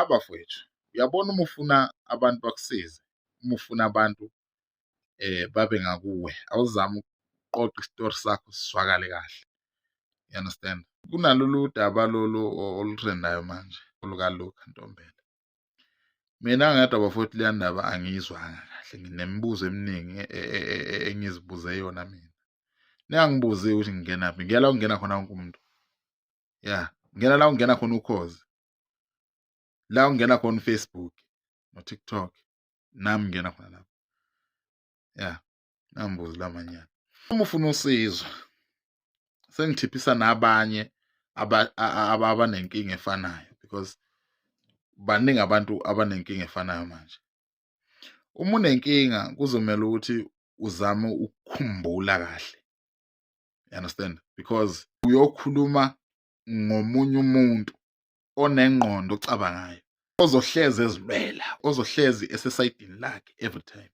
bafowethu, uyabona uma ufuna abantu bakusize, uma ufuna abantu babe ngakuwe, awuzame ukuqoqa isitori sakho sizwakale kahle. You understand? Kunalolu daba lolu olutrendayo manje olukaLuka Ntombela. Mina ngedwa bafowethu leya ndaba angiyizwanga kahle, nginemibuzo eminingi engizibuze yona mina. Ningangibuzi ukuthi ngingenaphi, ngiyala ukungena khona wonke umuntu. Ya, ngena la ungena khona Ukhozi, la ungena khona uFacebook no-TikTok, nami ngena khona lapho. Ya, nangibuzi lamanyana. Uma ufuna usizo, sengithiphisa nabanye abanenkinga efanayo, because baningi abantu abanenkinga efanayo manje. Uma unenkinga kuzomela ukuthi uzame ukukhumbula kahle. You understand? Because uyokhuluma ngomunye umuntu onengqondo ocabangayo, ozohlezi ezilwela, ozohlezi esesayidini lakhe every time.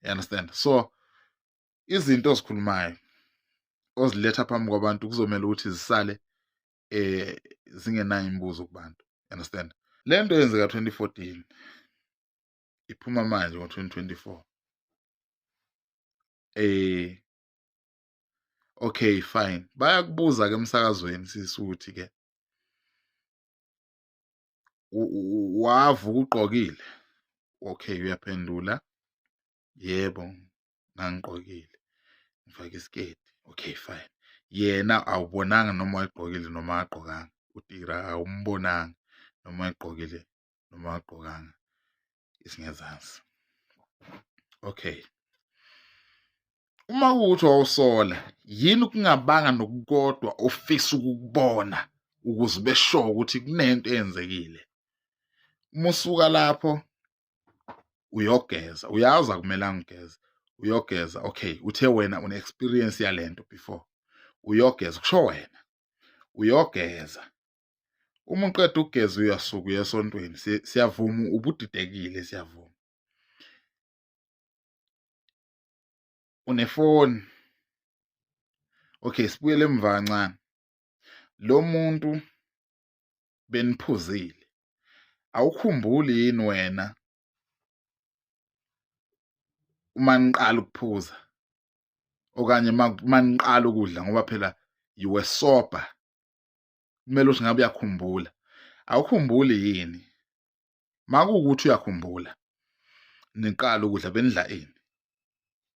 You understand? So izinto ozikhulumayo oziletha phambi kwabantu kuzomela ukuthi zisale zingenayo imibuzo kubantu. You understand? Le nto yenzeka 2014 iphuma manje ngo-2024. Okay, fine. Bayakubuza ke emsakazweni sisuthi ke wavuka ugqokile. Okay, uyaphendula, yebo, ngangigqokile, ngifake isiketi. Okay, fine. Yena awubonanga noma wayegqokile noma wagqokanga. uTira awumbonanga noma wayegqokile noma wagqokanga isingezansi. Okay. Uma kuwuthi wawusola, yini ukungabanga nokukodwa ofisa ukukubona ukuze besho ukuthi kunento eyenzekile? Uma usuka lapho uyogeza, uyazi akumelanga ugeze, uyogeza. Okay, uthe wena une-experience yalento before, uyogeza, kusho wena uyogeza. Uma uqeda ukugeza uyasuka uya esontweni, siyavuma ubudidekile, siyavuma. Unefoni. Okay, sibuyele emva kancane. Lo muntu beniphuzile, awukhumbuli yini wena uma niqala ukuphuza okanye uma niqala ukudla, ngoba phela you were sober, kumele ukuthi ngabe uyakhumbula. Awukhumbuli yini makuwukuthi uyakhumbula, niqala ukudla benidla ini,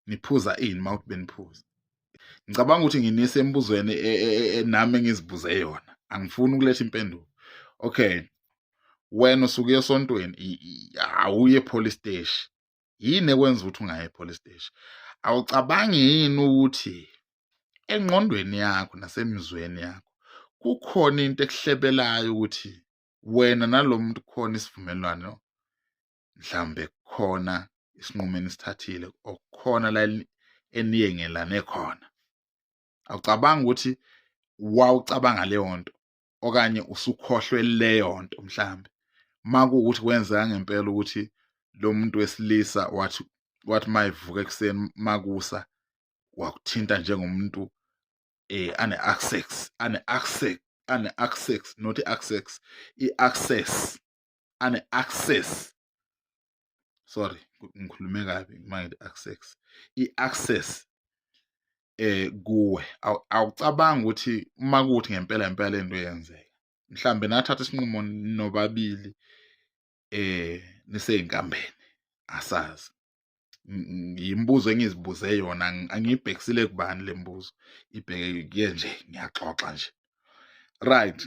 niphuza ini mawuthi beniphuza? Ngicabanga ukuthi nginise embuzweni nami engizibuze yona, angifuni ukuletha impendulo. Okay, wena usuke esontweni, awuye police station, yini ekwenza ukuthi ungaye police station? Awucabangi yini ukuthi engqondweni yakho nasemizweni yakho kukhona into ekuhlebelayo ukuthi wena nalo muntu kukhona isivumelwano, mhlambe kukhona isinqumo enisithathile, okukhona la eniyengelane khona? Awucabangi ukuthi wawucabanga leyo nto okanye usukhohlwe leyo nto mhlambe, makuwukuthi kwenzeka ngempela ukuthi lo muntu wesilisa wathi mayivuka ekuseni makusa wakuthinta njengomuntu ane-access, not i-access, i-access, ane-access. Sorry, ngikhulume kabi mangithi access, i-access kuwe. Awucabanga ukuthi uma kuthi ngempela lento yenzeka, mhlambe nathatha isinqumo nobabili nisey'nkambeni, asazi. Yimbuzo engizibuze yona, angiyibhekisile kubani le mbuzo, ibheke kuye nje, ngiyaxoxa nje. Right.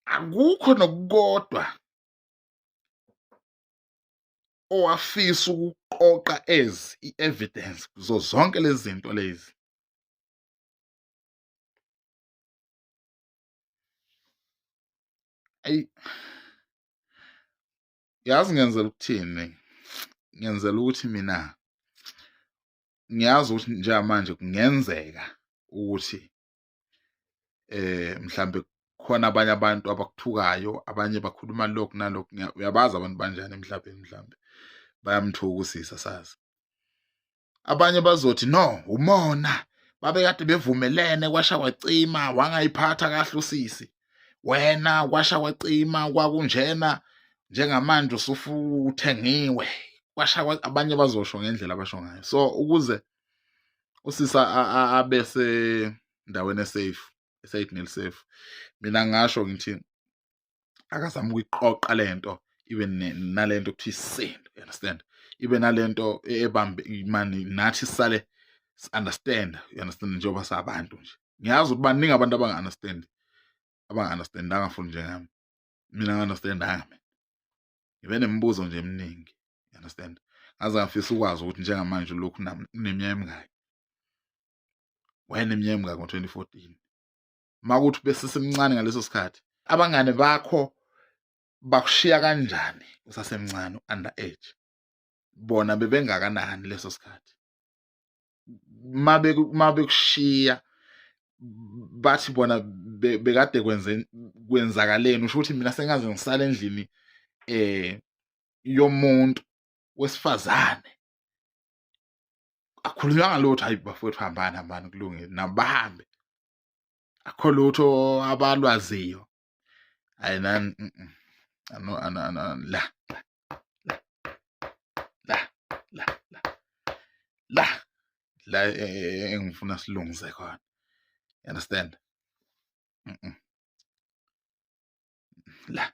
Akukho nokukodwa owafisa ukuqoqa i-evidence kuzo zonke lezi zinto lezi? Yazi ngenzela ukuthini? Ngenzela ukuthi mina ngiyazi ukuthi njengamanje kungenzeka ukuthi mhlambe khona abanye abantu abakuthukayo, abanye bakhuluma lokhu nalokhu. Uyabazi abantu banjani emhlabeni, mhlambe bayamthukisisa, sazi. Abanye bazothi no, umona babekade bevumelene kwasha kwacima wangayiphatha kahle usisi. Wena kwasha kwacima kwakunjena njengamanje usufuthengiwe. Kwasha abanye bazosho ngendlela abasho ngayo. So ukuze usisi abe sendaweni esafe, esayidini elisafe, mina ngingasho ngithi akazame ukuyiqoqa lento ibe nalento kuthiwa isisindo, you understand? Ibe nalento ebambe imani nathi sisale si-understand, you understand, njengoba sabantu nje. Ngiyazi ukuthi baningi abantu abanga-understand-anga futhi njengami. Mina ngi-understand-anga mina. Ngibe nemibuzo nje eminingi, you understand? Ngaze ngafisa ukwazi ukuthi njengamanje lokhu uneminyaka emingaki? Wayeneminyaka emingaki ngo-2014? Makuthi besisemncane ngaleso sikhathi, abangane bakho bakushiya kanjani usasemncane, under-age? Bona bebengakanani leso sikhathi? Mabekushiya bathi bona bekade kwenzakaleni, usho ukuthi mina sengaze ngisala endlini yomuntu wesifazane. Akukhulunywanga lutho, hayi bafowethu hambani kulungile, nabo bahambe. Akukho lutho abalwaziyo. Hayi nani la engifuna silungise khona, you understand? La